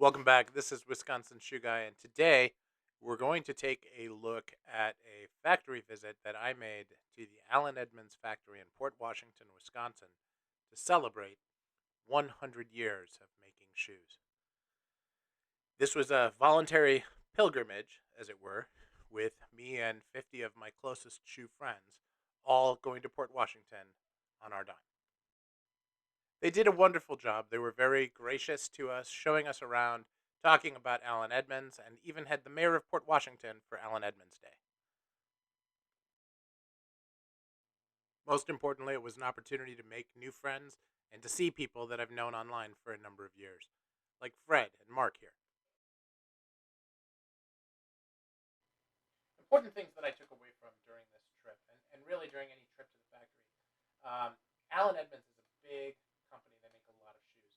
Welcome back. This is Wisconsin Shoe Guy, and today we're going to take a look at a factory visit that I made to the Allen Edmonds factory in Port Washington, Wisconsin, to celebrate 100 years of making shoes. This was a voluntary pilgrimage, as it were, with me and 50 of my closest shoe friends, all going to Port Washington on our dime. They did a wonderful job. They were very gracious to us, showing us around, talking about Allen Edmonds, and even had the mayor of Port Washington for Allen Edmonds Day. Most importantly, it was an opportunity to make new friends and to see people that I've known online for a number of years, like Fred and Mark here. Important things that I took away from during this trip, and really during any trip to the factory. Allen Edmonds is a big company. They make a lot of shoes.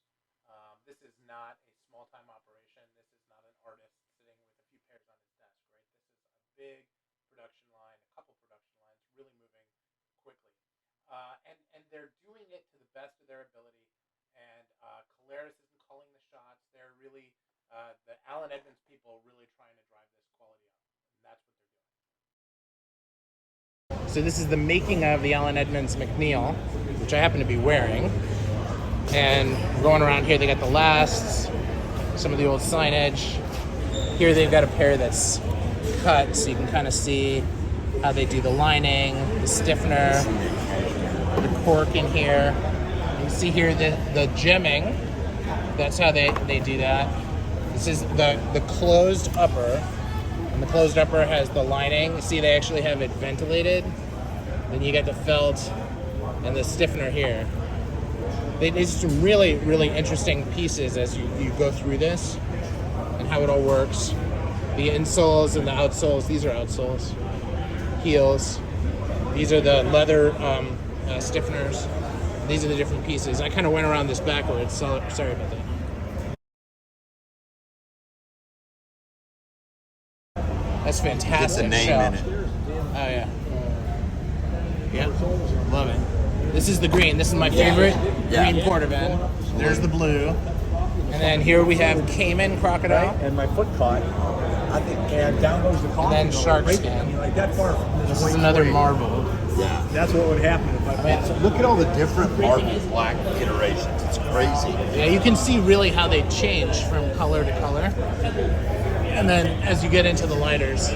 This is not a small-time operation. This is not an artist sitting with a few pairs on his desk, right? This is a big production line, a couple production lines, really moving quickly. And they're doing it to the best of their ability. And Caleres isn't calling the shots. They're really, the Allen Edmonds people really trying to drive this quality up. And that's what they're doing. So this is the making of the Allen Edmonds McNeil, which I happen to be wearing. And going around here, they got the lasts, some of the old signage. Here they've got a pair that's cut, so you can kind of see how they do the lining, the stiffener, the cork in here. You can see here the gemming. That's how they do that. This is the closed upper. And the closed upper has the lining. See, they actually have it ventilated. Then you got the felt and the stiffener here. There's some really, really interesting pieces as you go through this and how it all works. The insoles and the outsoles, these are outsoles. Heels, these are the leather stiffeners. These are the different pieces. I kind of went around this backwards, so sorry about that. That's fantastic. Get the name in it. Oh yeah. Yeah, love it. This is the green. This is my favorite green Portavan. There's the blue. And then here we have Cayman crocodile. Right, and my foot caught. And down goes the coffin. And then shark skin. Like that far from This is another marble. Yeah. That's what would happen if I Look at all the different marble black iterations. It's crazy. Yeah, you can see really how they change from color to color. And then as you get into the lighters,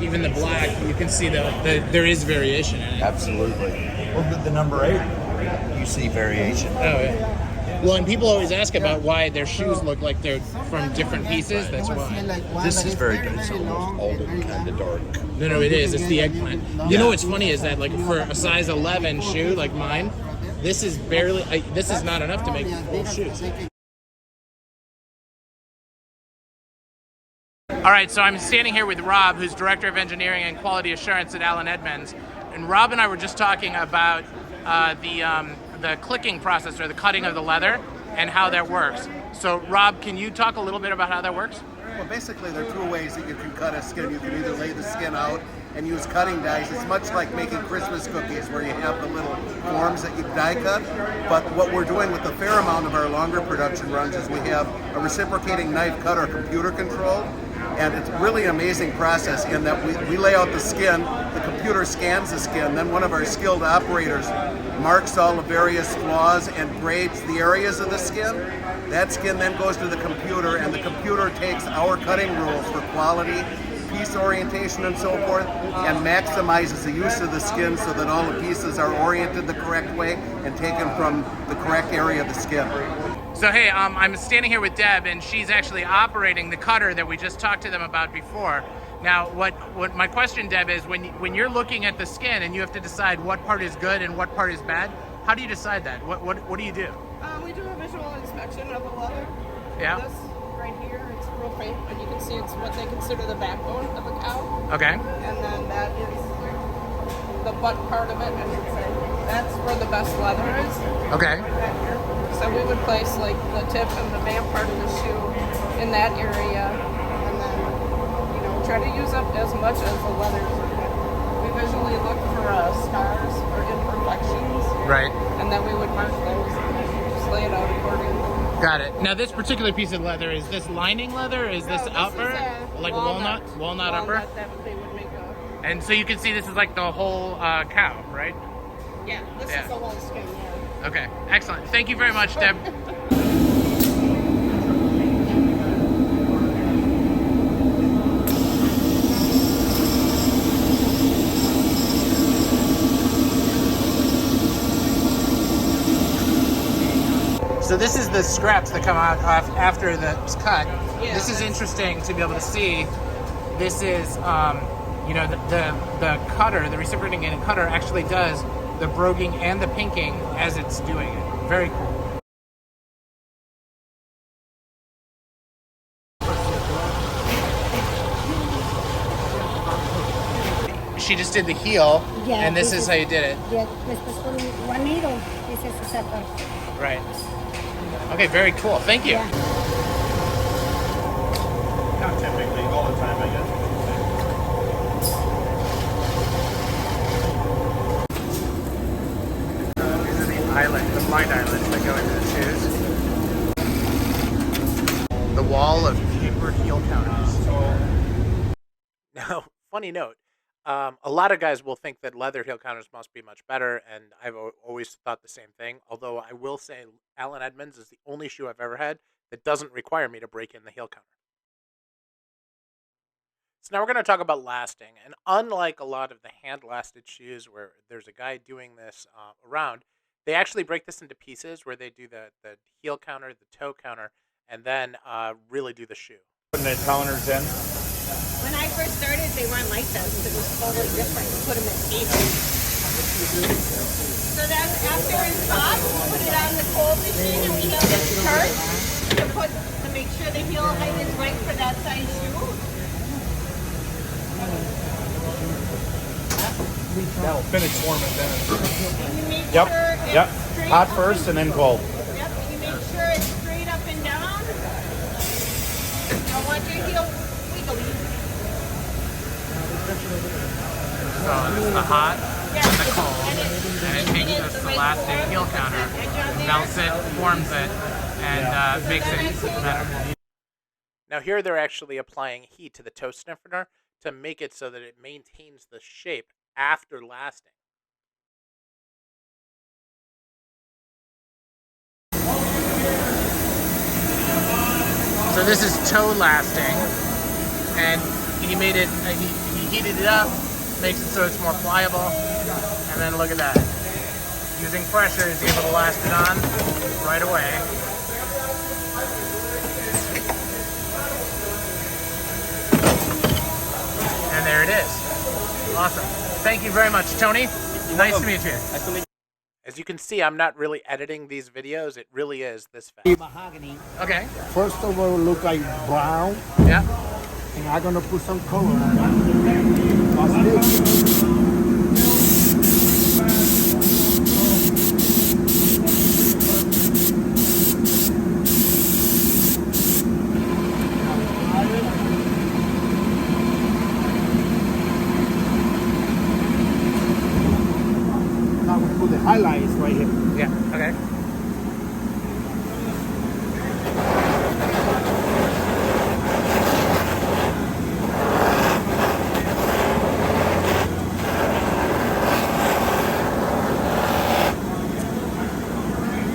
even the black, you can see there is variation in it. Absolutely. Well, the number 8, you see variation. Oh, yeah. Well, and people always ask about why their shoes look like they're from different pieces. That's why. This is very good. It's almost kind of dark. No, it is. It's the eggplant. You know what's funny is that, like, for a size 11 shoe like mine, this is barely. This is not enough to make full shoes. All right, so I'm standing here with Rob, who's Director of Engineering and Quality Assurance at Allen Edmonds. And Rob and I were just talking about the clicking process, or the cutting of the leather, and how that works. So Rob, can you talk a little bit about how that works? Well, basically there are 2 ways that you can cut a skin. You can either lay the skin out and use cutting dies. It's much like making Christmas cookies where you have the little forms that you die cut. But what we're doing with a fair amount of our longer production runs is we have a reciprocating knife cutter computer control. And it's really an amazing process in that we lay out the skin, the computer scans the skin, then one of our skilled operators marks all the various flaws and grades the areas of the skin. That skin then goes to the computer, and the computer takes our cutting rules for quality, piece orientation and so forth, and maximizes the use of the skin so that all the pieces are oriented the correct way and taken from the correct area of the skin. So hey, I'm standing here with Deb, and she's actually operating the cutter that we just talked to them about before. Now, what my question, Deb, is when you're looking at the skin and you have to decide what part is good and what part is bad, how do you decide that? What do you do? We do a visual inspection of the leather. Yeah. This right here, it's real faint, but you can see it's what they consider the backbone of a cow. Okay. And then that is the butt part of it, I should say. That's where the best leather is. Okay. Right here. So we would place like the tip and the vamp part of the shoe in that area, and then try to use up as much as the leather. We visually look for scars or imperfections. Right. And then we would mark those and just lay it out accordingly. Got it. Now this particular piece of leather, is this lining leather? Is this upper? Like walnut upper? That they would make a, And so you can see this is like the whole cow, right? yeah, this is the whole skin, yeah. Okay, excellent. Thank you very much, Deb. So this is the scraps that come out after it's cut. Yeah, This is interesting to be able to see. This is, you know, the cutter, the reciprocating cutter actually does the broguing and the pinking as it's doing it. Very cool. She just did the heel, Yeah, and this is how you did it. Yeah, después con one needle, this is separate. Right. Okay, very cool. Thank you. Yeah. Not typically, all the time, I guess. These are the eyelets, the blind eyelets that go into the shoes. The wall of paper heel counters. Now, funny note, a lot of guys will think that leather heel counters must be much better, and I've always thought the same thing. Although I will say Allen Edmonds is the only shoe I've ever had that doesn't require me to break in the heel counter. So now we're going to talk about lasting, and unlike a lot of the hand-lasted shoes where there's a guy doing this around, they actually break this into pieces where they do the heel counter, the toe counter, and then really do the shoe. Putting the counters in. When I first started, they weren't like this. It was totally different. You put them in tables. So then after it's hot, we put it on the cold machine and we have this chart to make sure the heel height is right for that size shoe. That'll finish warming then. And you make Yep, sure it's yep. straight Hot up first and then cold. Yep, you make sure it's straight up and down. You don't want your heel wiggly. So this is the hot Yeah, and the cold, and it takes it's this the right elastic form, heel put counter, that edge on there. melts it, forms it, and makes it better. Now here they're actually applying heat to the toe stiffener to make it so that it maintains the shape after lasting. So this is toe lasting, and he made it, he heated it up, makes it so it's more pliable, and then look at that. Using pressure, he's able to last it on right away. And there it is. Awesome. Thank you very much, Tony. Nice to meet you. As you can see, I'm not really editing these videos. It really is this fast. Mahogany. Okay. First of all, look like brown, Yeah. and I'm gonna put some color on it. Watch this. Now we put the highlights right here. Yeah. Okay.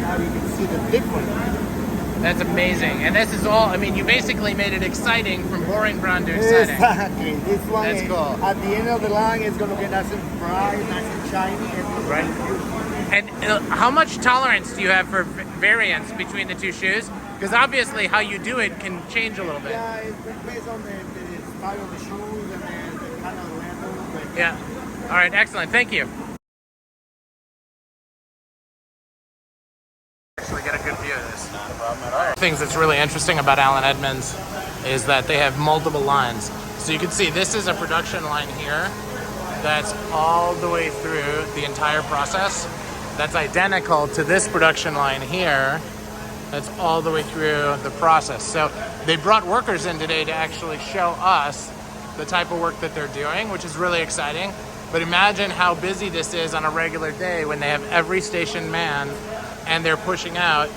Now you can see the difference. That's amazing. And this is all, I mean, you basically made it exciting from boring brown to exciting. Exactly. This one, That's is, cool. at the end of the line, it's gonna get nice and bright, nice and shiny. And Right. And how much tolerance do you have for variance between the two shoes? Because obviously how you do it can change a little bit. Yeah, it's based on the style of the shoes and the kind of leather. But Yeah. All right, excellent. Thank you. Actually get a good view of this. Not a problem at all. Things that's really interesting about Allen Edmonds is that they have multiple lines. So you can see this is a production line here that's all the way through the entire process. That's identical to this production line here that's all the way through the process. So they brought workers in today to actually show us the type of work that they're doing, which is really exciting. But imagine how busy this is on a regular day when they have every station man and they're pushing out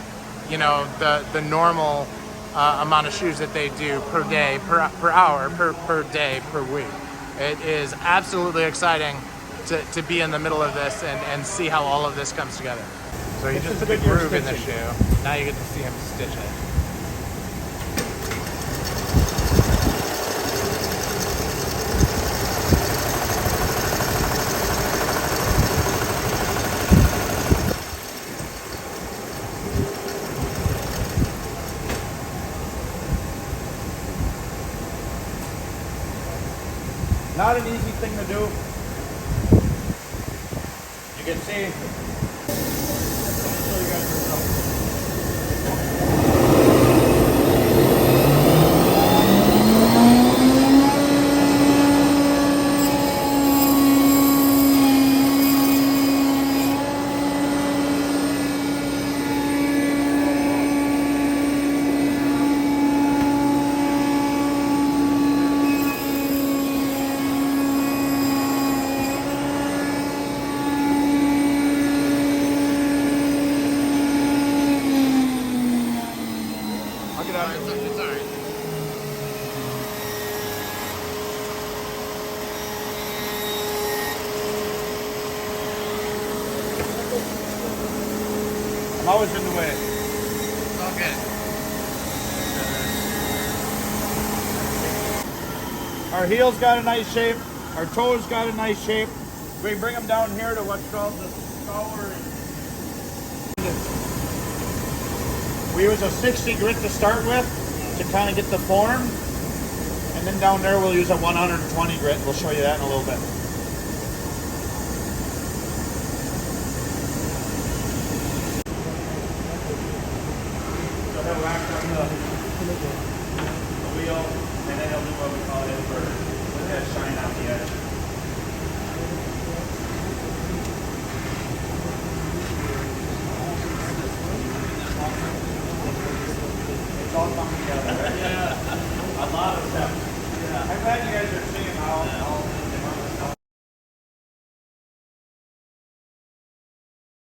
the normal amount of shoes that they do per day, per hour, per day, per week. It is absolutely exciting to be in the middle of this and see how all of this comes together. So he just put the groove in the shoe. Now you get to see him stitch it. Not an easy thing to do. You can see. Let me show you guys the result. I'm always in the way. It's all good. Our heels got a nice shape. Our toes got a nice shape. We bring them down here to what's called the scour. We use a 60 grit to start with to kind of get the form. And then down there we'll use a 120 grit. We'll show you that in a little bit. So he'll whack on the wheel, and then he'll do what we call it invert. Let that shine out the edge. It's all coming together, right? Yeah. A lot of steps. Yeah. I'm glad you guys are seeing how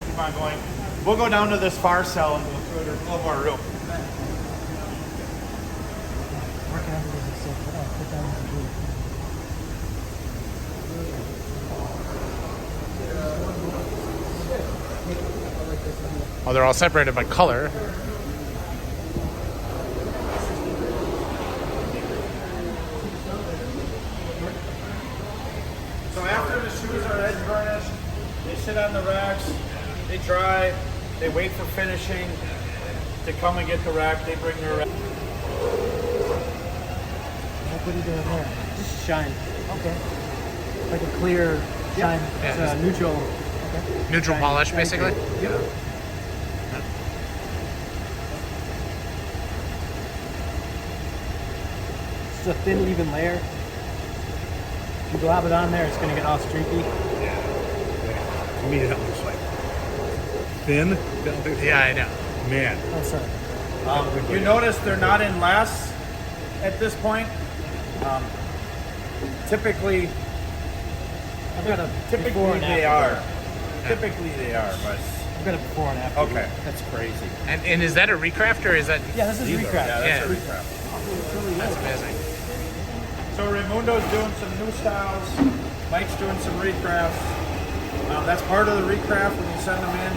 keep on going. We'll go down to this far cell and we'll throw it a little more room. Oh, they're all separated by color. So after the shoes are edge varnished, they sit on the racks, they dry, they wait for finishing to come and get the rack. They bring their rack. What are you doing there? Just shine. Okay. Like a clear shine. Yeah, It's neutral. Okay. Neutral polish, basically. Yep. It's a thin, even layer. If you glab it on there, it's going to get all streaky. To me, that looks like thin. Yeah, I know. Man. Oh, sorry. You notice they're not in less at this point. Typically I've got a before Typically and they after. are. Typically they are, but I've got a before and after. okay. That's crazy. And is that a recraft or is that? Yeah, this is recraft. Yeah, that's Yeah. a recraft. That's amazing. So Raimundo's doing some new styles. Mike's doing some recrafts. That's part of the recraft when you send them in.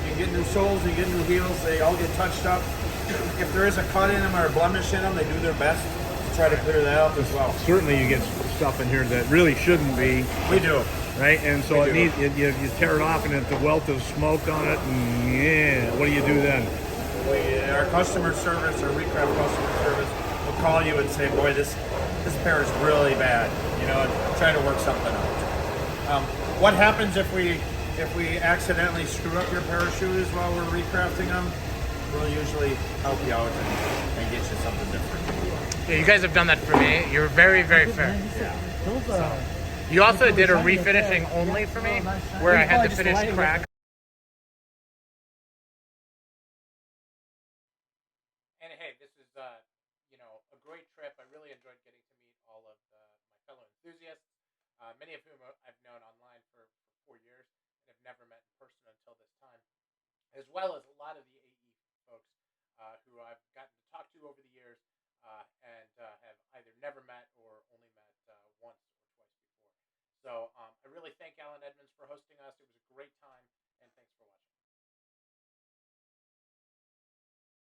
You get new soles, you get new heels. They all get touched up. If there is a cut in them or a blemish in them, they do their best to try to clear that up as well. Certainly, you get stuff in here that really shouldn't be, We do. right? And so We it do. needs you tear it off, and it's a wealth of smoke on it, and yeah, what do you do then? Our customer service, our recraft customer service, will call you and say, "Boy, this pair is really bad," and try to work something out. What happens if we accidentally screw up your pair of shoes while we're recrafting them? We'll usually help you out and get you something different. Yeah, you guys have done that for me. You're very, very fair. Those are. You also did a refinishing only for me, where I had to finish crack. And hey, this is a great trip. I really enjoyed getting to meet all of my fellow enthusiasts, many of whom I've known online for 4 years and have never met in person until this time. as well as a lot of the AE folks who I've gotten to talk to over the years and have either never met or only met once or twice before. So I really thank Alan Edmonds for hosting us. It was a great time.